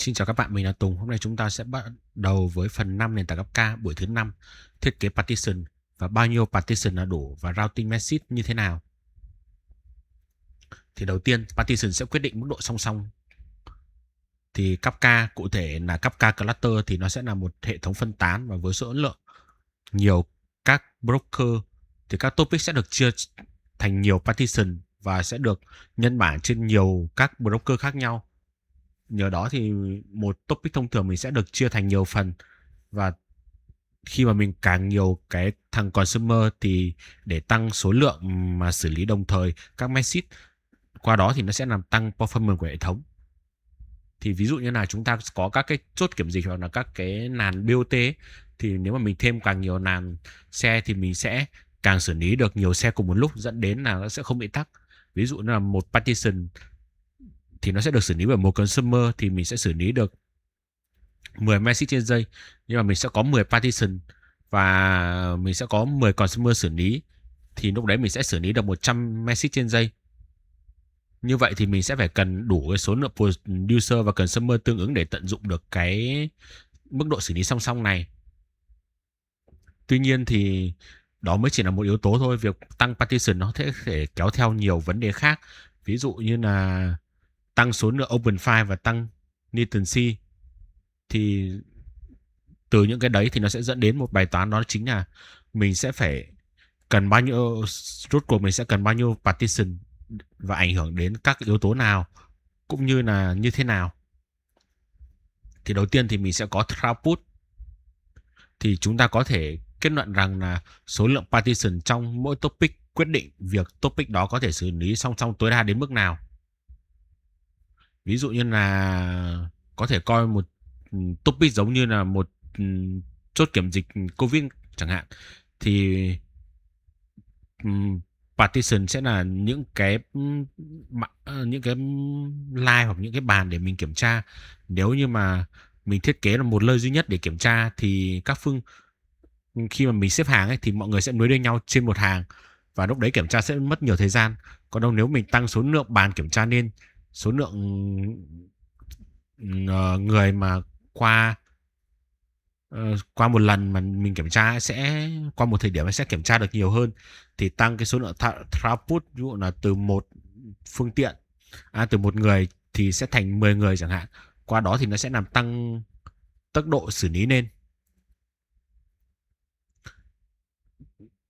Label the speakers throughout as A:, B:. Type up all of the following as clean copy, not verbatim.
A: Xin chào các bạn, mình là Tùng. Hôm nay chúng ta sẽ bắt đầu với phần 5 nền tảng cấp K, buổi thứ 5, thiết kế partition và bao nhiêu partition là đủ và routing message như thế nào. Thì đầu tiên, partition sẽ quyết định mức độ song song. Thì cấp K, cụ thể là cấp K cluster thì nó sẽ là một hệ thống phân tán và với số lượng nhiều các broker thì các topic sẽ được chia thành nhiều partition và sẽ được nhân bản trên nhiều các broker khác nhau. Nhờ đó thì một topic thông thường mình sẽ được chia thành nhiều phần, và khi mà mình càng nhiều cái thằng consumer thì để tăng số lượng mà xử lý đồng thời các message, qua đó thì nó sẽ làm tăng performance của hệ thống. Thì ví dụ như là chúng ta có các cái chốt kiểm dịch hoặc là các cái làn BOT ấy, thì nếu mà mình thêm càng nhiều làn xe thì mình sẽ càng xử lý được nhiều xe cùng một lúc, dẫn đến là nó sẽ không bị tắc. Ví dụ như là một partition thì nó sẽ được xử lý bởi một consumer thì mình sẽ xử lý được 10 message trên giây, nhưng mà mình sẽ có 10 partition và mình sẽ có 10 consumer xử lý, thì lúc đấy mình sẽ xử lý được 100 message trên giây. Như vậy thì mình sẽ phải cần đủ cái số lượng producer và consumer tương ứng để tận dụng được cái mức độ xử lý song song này. Tuy nhiên thì đó mới chỉ là một yếu tố thôi. Việc tăng partition nó sẽ thể kéo theo nhiều vấn đề khác, ví dụ như là tăng số lượng open file và tăng latency. Thì từ những cái đấy thì nó sẽ dẫn đến một bài toán, đó chính là mình sẽ phải cần bao nhiêu, rốt cuộc mình sẽ cần bao nhiêu partition và ảnh hưởng đến các yếu tố nào cũng như là như thế nào. Thì đầu tiên thì mình sẽ có throughput. Thì chúng ta có thể kết luận rằng là số lượng partition trong mỗi topic quyết định việc topic đó có thể xử lý song song tối đa đến mức nào. Ví dụ như là có thể coi một topic giống như là một chốt kiểm dịch COVID chẳng hạn, thì partition sẽ là những cái line hoặc những cái bàn để mình kiểm tra. Nếu như mà mình thiết kế là một nơi duy nhất để kiểm tra thì khi mà mình xếp hàng ấy thì mọi người sẽ nối đuôi nhau trên một hàng, và lúc đấy kiểm tra sẽ mất nhiều thời gian. Còn đâu nếu mình tăng số lượng bàn kiểm tra lên, số lượng người mà qua một lần mà mình kiểm tra sẽ qua một thời điểm sẽ kiểm tra được nhiều hơn, thì tăng cái số lượng throughput. Ví dụ là từ một phương tiện, từ một người thì sẽ thành 10 người chẳng hạn. Qua đó thì nó sẽ làm tăng tốc độ xử lý lên.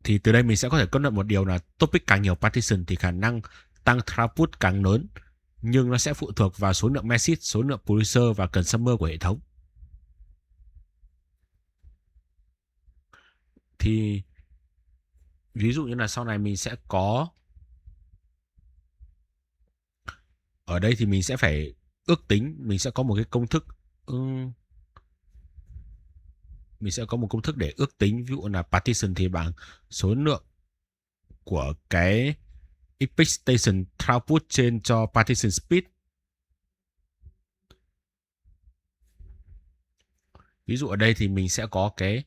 A: Thì từ đây mình sẽ có thể kết luận một điều là topic càng nhiều partition thì khả năng tăng throughput càng lớn, nhưng nó sẽ phụ thuộc vào số lượng message, số lượng producer và consumer của hệ thống. Thì ví dụ như là sau này mình sẽ có, ở đây thì mình sẽ phải ước tính, mình sẽ có một cái công thức, mình sẽ có một công thức để ước tính. Ví dụ là partition thì bằng số lượng của cái expectation throughput trên cho partition speed. Ví dụ ở đây thì mình sẽ có cái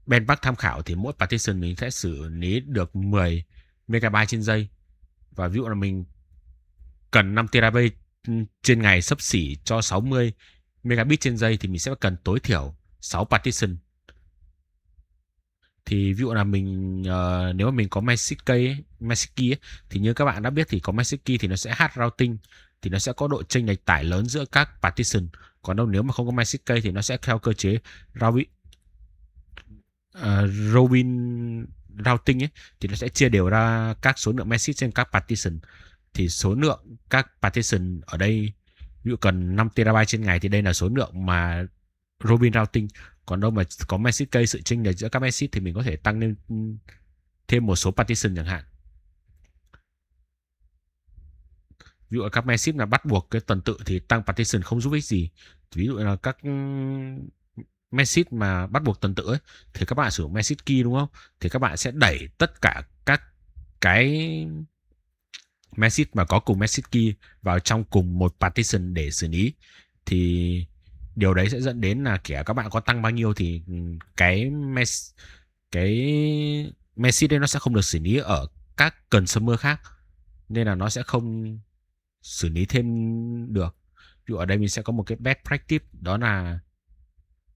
A: benchmark tham khảo, thì mỗi partition mình sẽ xử lý được 10 megabyte trên giây, và ví dụ là mình cần 5 terabyte trên ngày xấp xỉ cho 60 megabit trên giây thì mình sẽ cần tối thiểu 6 partition. Thì ví dụ là mình nếu mà mình có Magic Key ấy, thì như các bạn đã biết thì có Magic Key thì nó sẽ hard routing, thì nó sẽ có độ chênh lệch tải lớn giữa các partition. Còn đâu nếu mà không có Magic Key thì nó sẽ theo cơ chế Robin routing ấy, thì nó sẽ chia đều ra các số lượng message trên các partition. Thì số lượng các partition ở đây ví dụ cần 5 terabyte trên ngày thì đây là số lượng mà Robin routing. Còn đâu mà có message key, sự chênh lệch giữa các message thì mình có thể tăng lên thêm một số partition chẳng hạn. Ví dụ các message là bắt buộc cái tuần tự thì tăng partition không giúp ích gì. Ví dụ là các message mà bắt buộc tuần tự ấy, thì các bạn sử dụng message key đúng không, thì các bạn sẽ đẩy tất cả các cái message mà có cùng message key vào trong cùng một partition để xử lý. Thì điều đấy sẽ dẫn đến là kể các bạn có tăng bao nhiêu thì cái message đấy nó sẽ không được xử lý ở các consumer khác, nên là nó sẽ không xử lý thêm được. Ví dụ ở đây mình sẽ có một cái best practice, đó là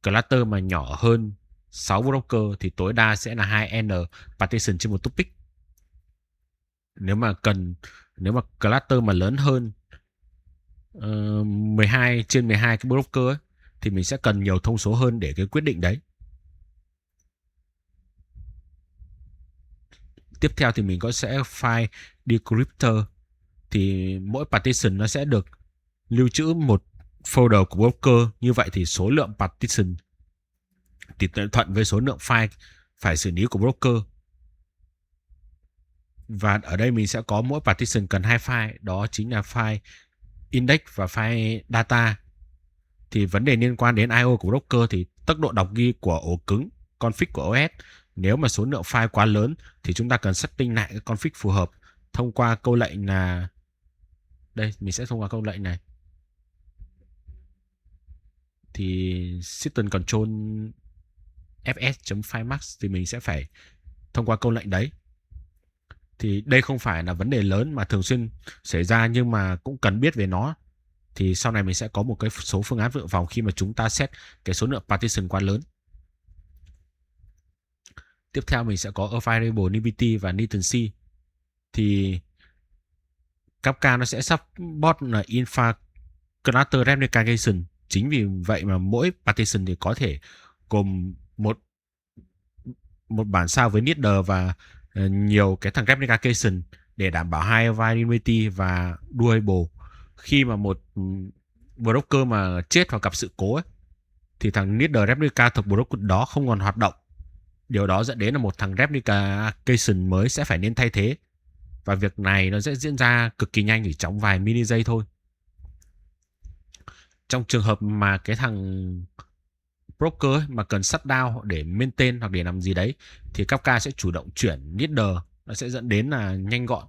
A: cluster mà nhỏ hơn 6 broker thì tối đa sẽ là 2n partition trên một topic. Nếu mà cluster mà lớn hơn 12 trên 12 cái broker ấy, thì mình sẽ cần nhiều thông số hơn để cái quyết định đấy. Tiếp theo thì mình sẽ file decryptor, thì mỗi partition nó sẽ được lưu trữ một folder của broker. Như vậy thì số lượng partition thì thuận với số lượng file phải xử lý của broker. Và ở đây mình sẽ có mỗi partition cần 2 file, đó chính là file index và file data. Thì vấn đề liên quan đến I/O của broker thì tốc độ đọc ghi của ổ cứng, config của OS. Nếu mà số lượng file quá lớn thì chúng ta cần setting lại cái config phù hợp thông qua câu lệnh là đây, mình sẽ thông qua câu lệnh này. Thì system control fs.filemax thì mình sẽ phải thông qua câu lệnh đấy. Thì đây không phải là vấn đề lớn mà thường xuyên xảy ra, nhưng mà cũng cần biết về nó. Thì sau này mình sẽ có một cái số phương án dự phòng khi mà chúng ta set cái số lượng partition quá lớn. Tiếp theo mình sẽ có available NBT và latency. Thì Kafka nó sẽ support là infra cluster replication. Chính vì vậy mà mỗi partition thì có thể gồm một bản sao với needler và nhiều cái thằng replication để đảm bảo high availability và doable. Khi mà một broker mà chết hoặc gặp sự cố ấy, thì thằng needler replica thuộc broker đó không còn hoạt động. Điều đó dẫn đến là một thằng replication mới sẽ phải nên thay thế. Và việc này nó sẽ diễn ra cực kỳ nhanh, chỉ trong vài mini giây thôi. Trong trường hợp mà cái thằng broker ấy, mà cần shutdown để maintain hoặc để làm gì đấy, thì Kafka sẽ chủ động chuyển needler, nó sẽ dẫn đến là nhanh gọn.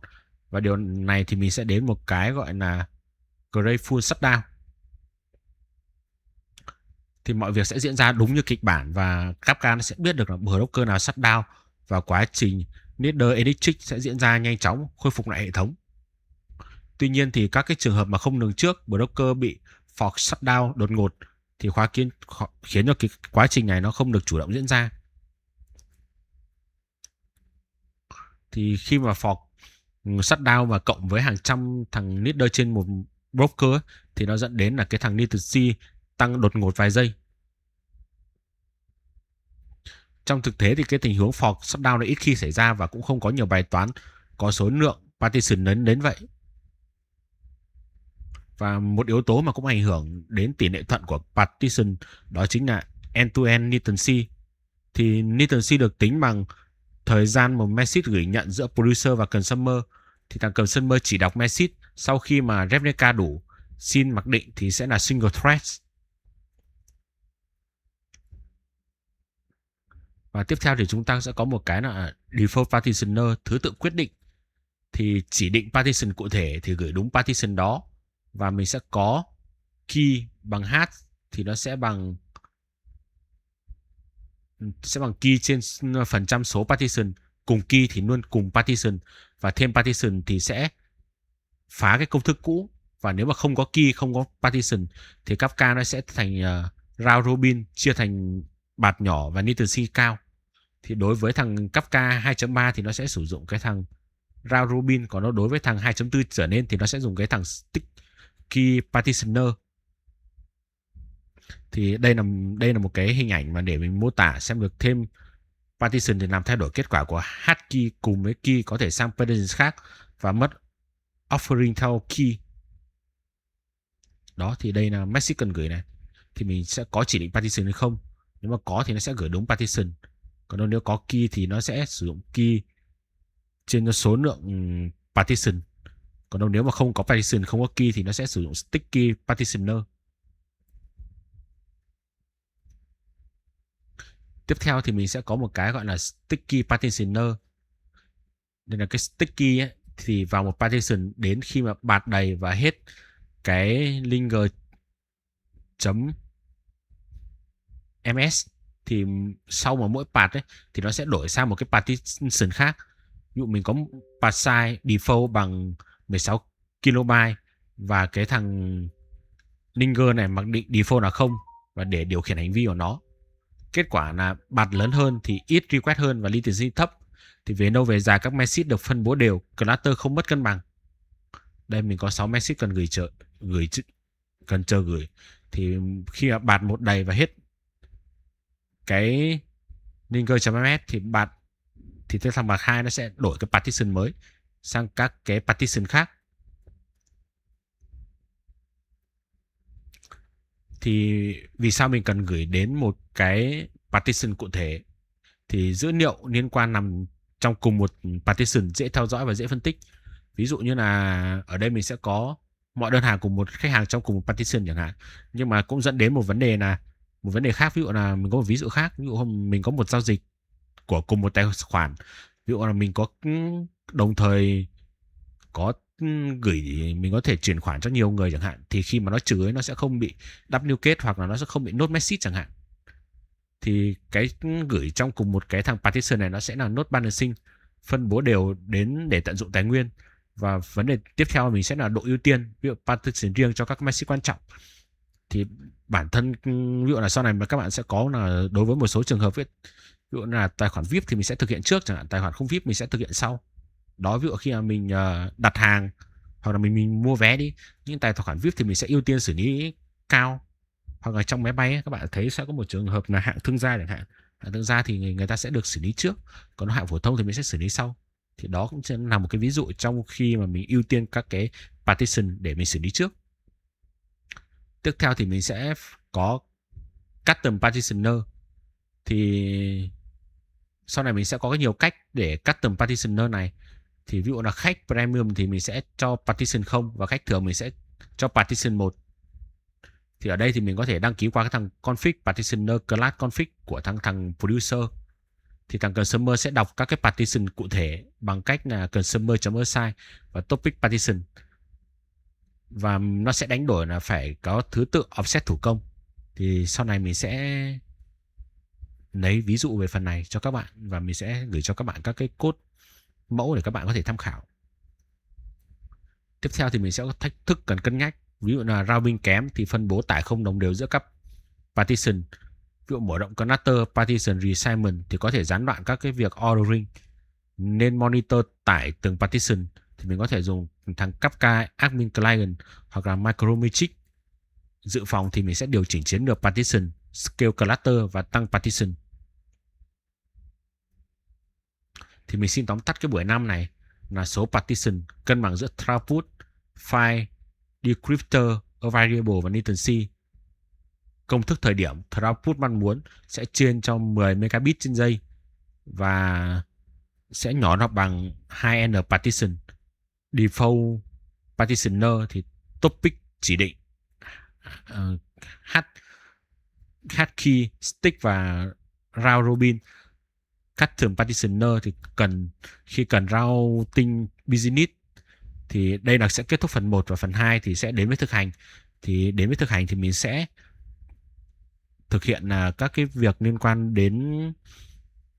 A: Và điều này thì mình sẽ đến một cái gọi là grateful shutdown. Thì mọi việc sẽ diễn ra đúng như kịch bản và Kafka nó sẽ biết được là broker nào shutdown, và quá trình needler electric sẽ diễn ra nhanh chóng, khôi phục lại hệ thống. Tuy nhiên thì các cái trường hợp mà không lường trước, broker bị fork shutdown đột ngột thì khiến cho cái quá trình này nó không được chủ động diễn ra. Thì khi mà fork shutdown và cộng với hàng trăm thằng needler trên một broker ấy, thì nó dẫn đến là cái thằng latency tăng đột ngột vài giây. Trong thực tế thì cái tình huống fork shutdown này ít khi xảy ra và cũng không có nhiều bài toán có số lượng partition lớn đến vậy. Và một yếu tố mà cũng ảnh hưởng đến tỷ lệ thuận của partition đó chính là end-to-end latency. Thì latency được tính bằng thời gian một message gửi nhận giữa producer và consumer. Thì thằng consumer chỉ đọc message sau khi mà replica đủ xin mặc định thì sẽ là single thread. Và tiếp theo thì chúng ta sẽ có một cái là default partitioner, thứ tự quyết định. Thì chỉ định partition cụ thể thì gửi đúng partition đó. Và mình sẽ có key bằng hash thì nó sẽ bằng key trên phần trăm số partition. Cùng key thì luôn cùng partition, và thêm partition thì sẽ phá cái công thức cũ. Và nếu mà không có key, không có partition thì Kafka nó sẽ thành round robin, chia thành bạt nhỏ và latency cao. Thì đối với thằng Kafka 2.3 thì nó sẽ sử dụng cái thằng round robin, còn nó đối với thằng 2.4 trở lên thì nó sẽ dùng cái thằng sticky partitioner. Thì đây là một cái hình ảnh mà để mình mô tả xem được thêm partition thì làm thay đổi kết quả của hash key cùng với key có thể sang partition khác và mất offering theo key. Đó, thì đây là message cần gửi này. Thì mình sẽ có chỉ định partition hay không. Nếu mà có thì nó sẽ gửi đúng partition. Còn nếu có key thì nó sẽ sử dụng key trên số lượng partition. Còn nếu mà không có partition, không có key thì nó sẽ sử dụng sticky partitioner. Tiếp theo thì mình sẽ có một cái gọi là sticky partitioner. Đây là cái sticky ấy, thì vào một partition đến khi mà bạt đầy và hết cái linger chấm ms thì sau mà mỗi path ấy thì nó sẽ đổi sang một cái partition khác. Ví dụ mình có path size default bằng 16 KB và cái thằng Ninger này mặc định default là không và để điều khiển hành vi của nó. Kết quả là bạt lớn hơn thì ít request hơn và latency thấp. Thì về lâu về dài các message được phân bố đều, cluster không mất cân bằng. Đây mình có 6 message cần cần chờ gửi. Thì khi mà bạt một đầy và hết cái Ninger.ms thì thằng bạt 2 nó sẽ đổi cái partition mới sang các cái partition khác. Thì vì sao mình cần gửi đến một cái partition cụ thể? Thì dữ liệu liên quan nằm trong cùng một partition, dễ theo dõi và dễ phân tích. Ví dụ như là ở đây mình sẽ có mọi đơn hàng của một khách hàng trong cùng một partition chẳng hạn. Nhưng mà cũng dẫn đến một vấn đề khác. Ví dụ là mình có một ví dụ khác. Ví dụ mình có một giao dịch của cùng một tài khoản. Ví dụ là mình có đồng thời có mình có thể chuyển khoản cho nhiều người chẳng hạn. Thì khi mà nó trừ ấy, nó sẽ không bị duplicate hoặc là nó sẽ không bị node message chẳng hạn. Thì cái gửi trong cùng một cái thằng partition này nó sẽ là node balancing, phân bố đều đến để tận dụng tài nguyên. Và vấn đề tiếp theo mình sẽ là độ ưu tiên, ví dụ partition riêng cho các message quan trọng. Thì bản thân ví dụ là sau này mà các bạn sẽ có là đối với một số trường hợp ví dụ là tài khoản VIP thì mình sẽ thực hiện trước chẳng hạn, tài khoản không VIP mình sẽ thực hiện sau. Đó, ví dụ khi mà mình đặt hàng hoặc là mình mua vé đi, những tài khoản VIP thì mình sẽ ưu tiên xử lý cao. Hoặc là trong máy bay ấy, các bạn thấy sẽ có một trường hợp là hạng thương gia chẳng hạn. Hạng thương gia thì người ta sẽ được xử lý trước, còn hạng phổ thông thì mình sẽ xử lý sau. Thì đó cũng là một cái ví dụ trong khi mà mình ưu tiên các cái partition để mình xử lý trước. Tiếp theo thì mình sẽ có custom partitioner. Thì sau này mình sẽ có nhiều cách để custom partitioner này. Thì ví dụ là khách premium thì mình sẽ cho partition 0 và khách thường mình sẽ cho partition 1. Thì ở đây thì mình có thể đăng ký qua cái thằng config partitioner class config của thằng producer. Thì thằng consumer sẽ đọc các cái partition cụ thể bằng cách là consumer.assign và topic partition. Và nó sẽ đánh đổi là phải có thứ tự offset thủ công. Thì sau này mình sẽ lấy ví dụ về phần này cho các bạn và mình sẽ gửi cho các bạn các cái code mẫu để các bạn có thể tham khảo. Tiếp theo thì mình sẽ có thách thức cần cân nhắc. Ví dụ là routing kém thì phân bố tải không đồng đều giữa các partition. Ví dụ mở rộng connector partition reassignment thì có thể gián đoạn các cái việc ordering. Nên monitor tải từng partition thì mình có thể dùng thằng Kafka admin client hoặc là Micromatrix. Dự phòng thì mình sẽ điều chỉnh chiến lược partition, scale cluster và tăng partition. Thì mình xin tóm tắt cái buổi 5 này là số partition cân bằng giữa throughput, file, decryptor, variable và latency. Công thức thời điểm throughput mong muốn sẽ trên cho 10 megabit trên giây và sẽ nhỏ nó bằng 2n partition. Default partitioner thì topic chỉ định, key, stick và round robin. Custom partitioner thì khi cần routing business thì đây là sẽ kết thúc phần 1 và phần 2 thì sẽ đến với thực hành. Thì đến với thực hành thì mình sẽ thực hiện các cái việc liên quan đến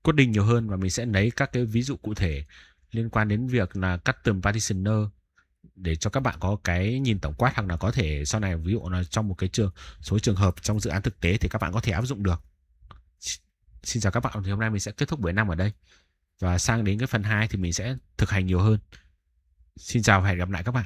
A: coding nhiều hơn và mình sẽ lấy các cái ví dụ cụ thể liên quan đến việc là custom partitioner để cho các bạn có cái nhìn tổng quát, hoặc là có thể sau này ví dụ là trong một cái số trường hợp trong dự án thực tế thì các bạn có thể áp dụng được. Xin chào các bạn, thì hôm nay mình sẽ kết thúc buổi 5 ở đây và sang đến cái phần 2 thì mình sẽ thực hành nhiều hơn. Xin chào và hẹn gặp lại các bạn.